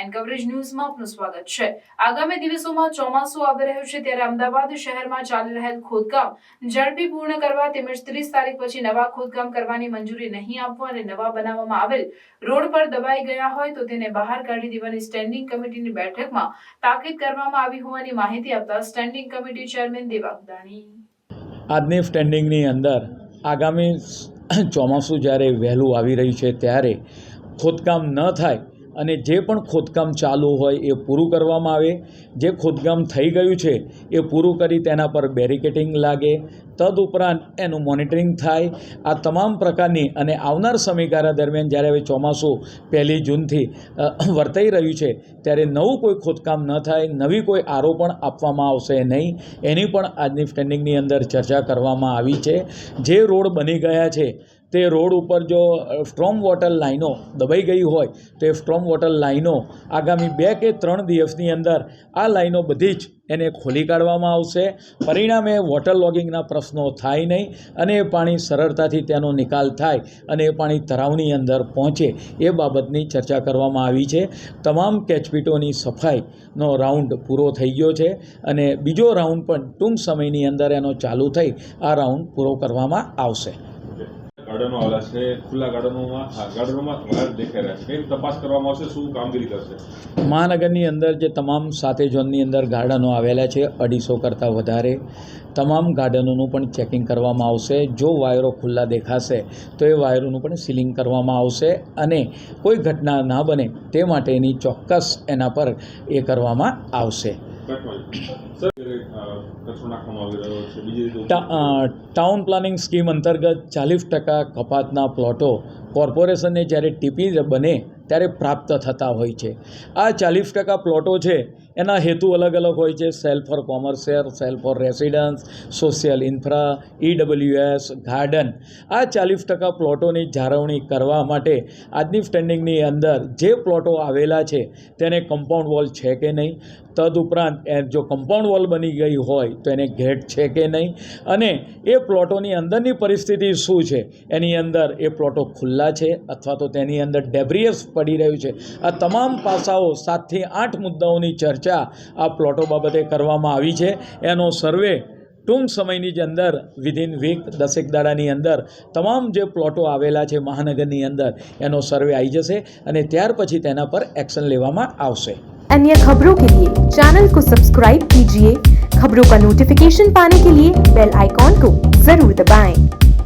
And coverage ન્યૂઝમાં આપનું સ્વાગત છે। આગામી દિવસોમાં ચોમાસું આવી રહ્યું છે ત્યારે અમદાવાદ શહેરમાં ચાલી રહેલ ખોદકામ ઝડપી પૂર્ણ કરવા તેમજ 30 તારીખ પછી નવા ખોદકામ કરવાની મંજૂરી નહીં આપવા અને નવા બનાવવામાં આવેલ રોડ પર દબાઈ ગયા હોય તો તેને બહાર કાઢી દેવાની સ્ટેન્ડિંગ કમિટીની બેઠકમાં તાકીદ કરવામાં આવી હોવાની માહિતી આપતા standing committee chairman Devang Dani આજની સ્ટેન્ડિંગની અંદર આગામી ચોમાસું જ્યારે વહેલું આવી રહ્યું છે ત્યારે ખોદકામ ન થાય અને જે પણ ખોદકામ ચાલુ હોય એ પૂરું કરવામાં આવે, જે ખોદકામ થઈ ગયું છે એ પૂરું કરી તેના પર બેરિકેડિંગ લાગે, તદુપરાંત એનું મોનિટરિંગ થાય। આ તમામ પ્રકારની અને આવનાર સમયગાળા દરમિયાન જ્યારે હવે ચોમાસું 1 જૂનથી વર્તાઈ રહ્યું છે ત્યારે નવું કોઈ ખોદકામ ન થાય, નવી કોઈ આરોપણ આપવામાં આવશે નહીં, એની પણ આજની સ્ટેન્ડિંગની અંદર ચર્ચા કરવામાં આવી છે। જે રોડ બની ગયા છે તે રોડ ઉપર જો સ્ટ્રોમ વોટર લાઈનો દબાઈ ગઈ હોય તો એ સ્ટ્રોમ વોટર લાઈનો આગામી 2 કે 3 દિવસની અંદર આ લાઈનો બધી જ એને ખોલી કાઢવામાં આવશે। પરિણામે વોટર લોગિંગના પ્રશ્નો થાય નહીં અને એ પાણી સરળતાથી તેનો નિકાલ થાય અને એ પાણી તળાવની અંદર પહોંચે એ બાબતની ચર્ચા કરવામાં આવી છે। તમામ કેચપીટોની સફાઈનો રાઉન્ડ પૂરો થઈ ગયો છે અને બીજો રાઉન્ડ પણ ટૂંક સમયની અંદર એનો ચાલુ થઈ આ રાઉન્ડ પૂરો કરવામાં આવશે। ગાર્ડનો આવેલા છે, ખુલ્લા ગાર્ડનોમાં વાયર દેખાઈ રહ્યા છે, કઈ તપાસ કરવામાં આવશે, શું કામગીરી કરશે? મહાનગરની અંદર જે તમામ 7 ઝોનની અંદર ગાર્ડનો આવેલા છે 250 કરતાં વધારે, તમામ ગાર્ડનોનું પણ ચેકિંગ કરવામાં આવશે। જો વાયરો ખુલ્લા દેખાશે તો એ વાયરોનું પણ સીલિંગ કરવામાં આવશે અને કોઈ ઘટના ના બને તે માટેની ચોક્કસ એના પર એ કરવામાં આવશે। ટાઉન પ્લાનિંગ સ્કીમ અંતર્ગત 40% કપાતના પ્લોટો કોર્પોરેશનને જ્યારે ટીપી બને ત્યારે પ્રાપ્ત થતા હોય છે। આ 40% પ્લોટો છે એના હેતુ અલગ અલગ હોય છે, cell four commercial, cell four residence, social infra, EWS, garden. આ 40% પ્લોટોની જાળવણી કરવા માટે આજની સ્ટેન્ડિંગની અંદર જે પ્લોટો આવેલા છે તેને કમ્પાઉન્ડ વોલ છે કે નહીં, તદુપરાંત જો કમ્પાઉન્ડ વોલ બની ગઈ હોય તો એને ગેટ છે કે નહીં અને એ પ્લોટોની અંદરની પરિસ્થિતિ શું છે, એની અંદર એ પ્લોટો ખુલ્લા છે અથવા તો તેની અંદર ડેબ્રિયસ પડી રહ્યું છે। આ તમામ પાસાઓ 7 થી 8 મુદ્દાઓની ચર્ચા આ પ્લોટો બાબતે કરવામાં આવી છે। એનો સર્વે ટૂંક સમયની જ અંદર વિધિન વીક 10 દાડાની અંદર તમામ જે પ્લોટો આવેલા છે મહાનગરની અંદર એનો સર્વે આવી જશે અને ત્યાર પછી તેના પર एक्शन લેવામાં આવશે। अन्य खबरों के लिए चैनल को सब्सक्राइब कीजिए। खबरों का नोटिफिकेशन पाने के लिए बेल आइकॉन को जरूर दबाएं।